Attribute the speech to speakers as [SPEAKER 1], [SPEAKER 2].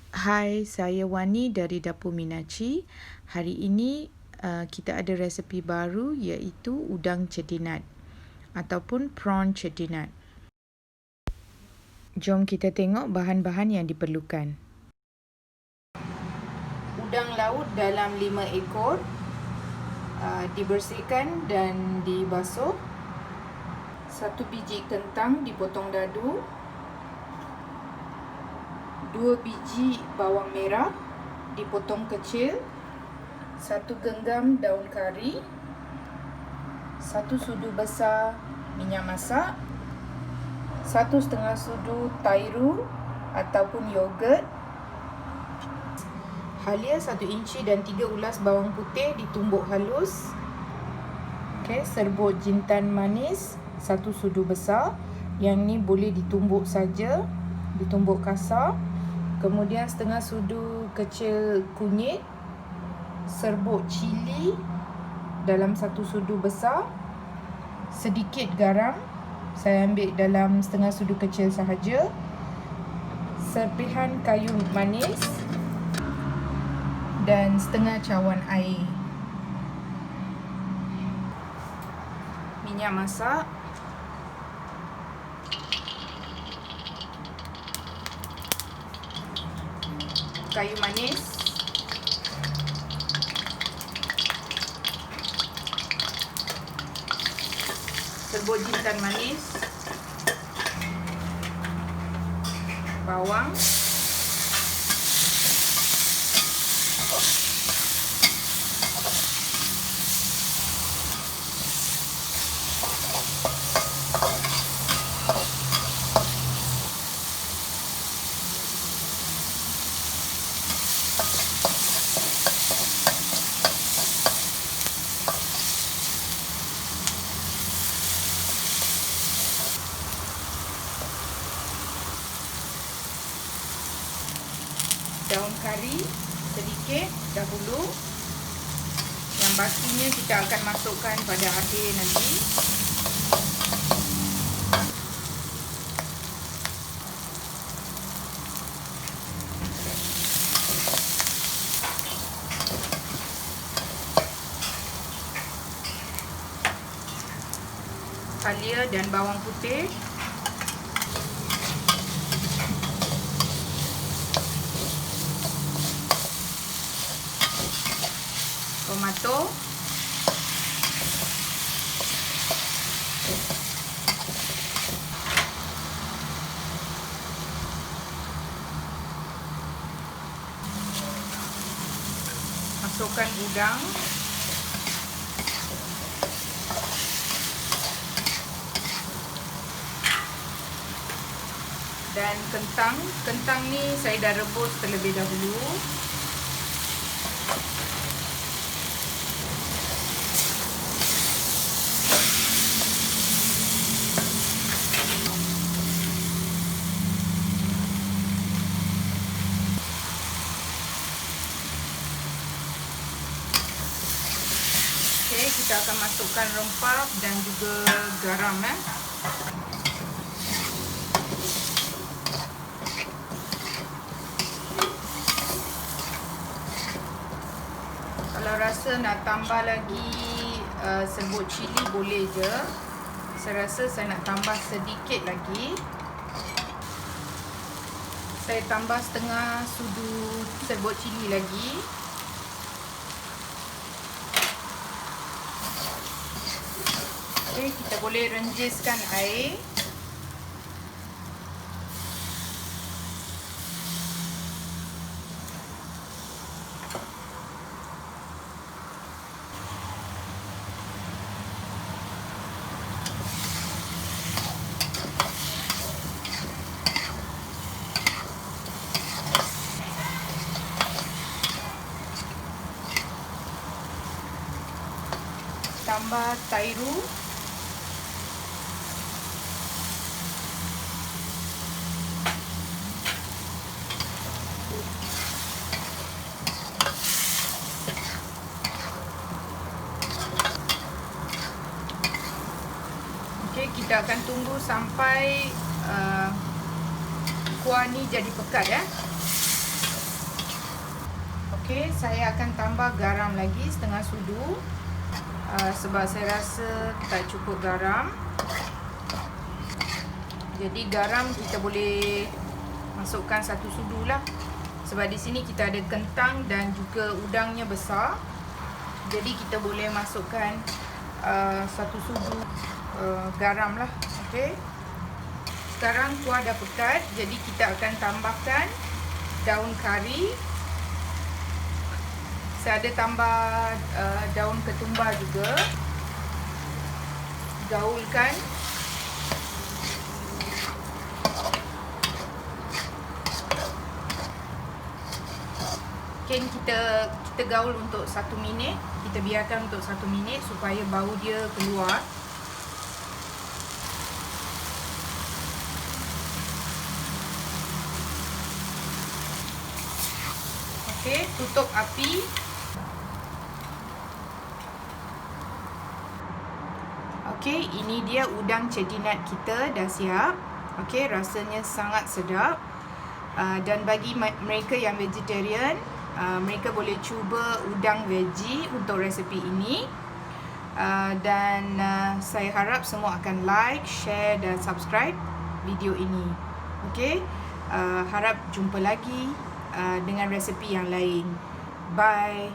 [SPEAKER 1] Hai, saya Wani dari Dapur Minaci. Hari ini kita ada resepi baru iaitu udang cedinat ataupun prawn cedinat. Jom kita tengok bahan-bahan yang diperlukan. Udang laut dalam 5 ekor, dibersihkan dan dibasuh. 1 biji kentang dipotong dadu. 2 biji bawang merah dipotong kecil. 1 genggam daun kari. 1 sudu besar minyak masak. 1,5 sudu tairu ataupun yogurt. Halia 1 inci dan 3 ulas bawang putih ditumbuk halus. Serbuk jintan manis 1 sudu besar. Yang ni boleh ditumbuk saja, ditumbuk kasar. Kemudian setengah sudu kecil kunyit. Serbuk cili dalam 1 sudu besar. Sedikit garam, saya ambil dalam setengah sudu kecil sahaja. Serpihan kayu manis dan setengah cawan air. Minyak masak, kayu manis, serbuk jintan manis, bawang, daun kari sedikit dahulu. Yang bakinya kita akan masukkan pada akhir nanti. Halia dan bawang putih. Tomato, masukkan udang, dan kentang. Kentang ni saya dah rebus terlebih dahulu. Kita akan masukkan rempah dan juga garam. Kalau rasa nak tambah lagi serbuk cili boleh je. Saya rasa saya nak tambah sedikit lagi. Saya tambah setengah sudu serbuk cili lagi. Kita boleh renjiskan air. Tambah tairu. Kita akan tunggu sampai kuah ni jadi pekat Okey, saya akan tambah garam lagi setengah sudu. Sebab saya rasa tak cukup garam. Jadi garam kita boleh masukkan 1 sudu lah. Sebab di sini kita ada kentang dan juga udangnya besar. Jadi kita boleh masukkan 1 sudu garam lah. Okey. Sekarang kuah dah pekat, jadi kita akan tambahkan daun kari. Saya ada tambah daun ketumbar juga. Gaulkan. Okay, kita gaul untuk 1 minit. Kita biarkan untuk 1 minit supaya bau dia keluar. Okey, tutup api. Okey, ini dia udang cedinat kita dah siap. Okey, rasanya sangat sedap. Dan bagi mereka yang vegetarian, mereka boleh cuba udang veggie untuk resepi ini. Dan saya harap semua akan like, share dan subscribe video ini. Okey, harap jumpa lagi dengan resepi yang lain. Bye.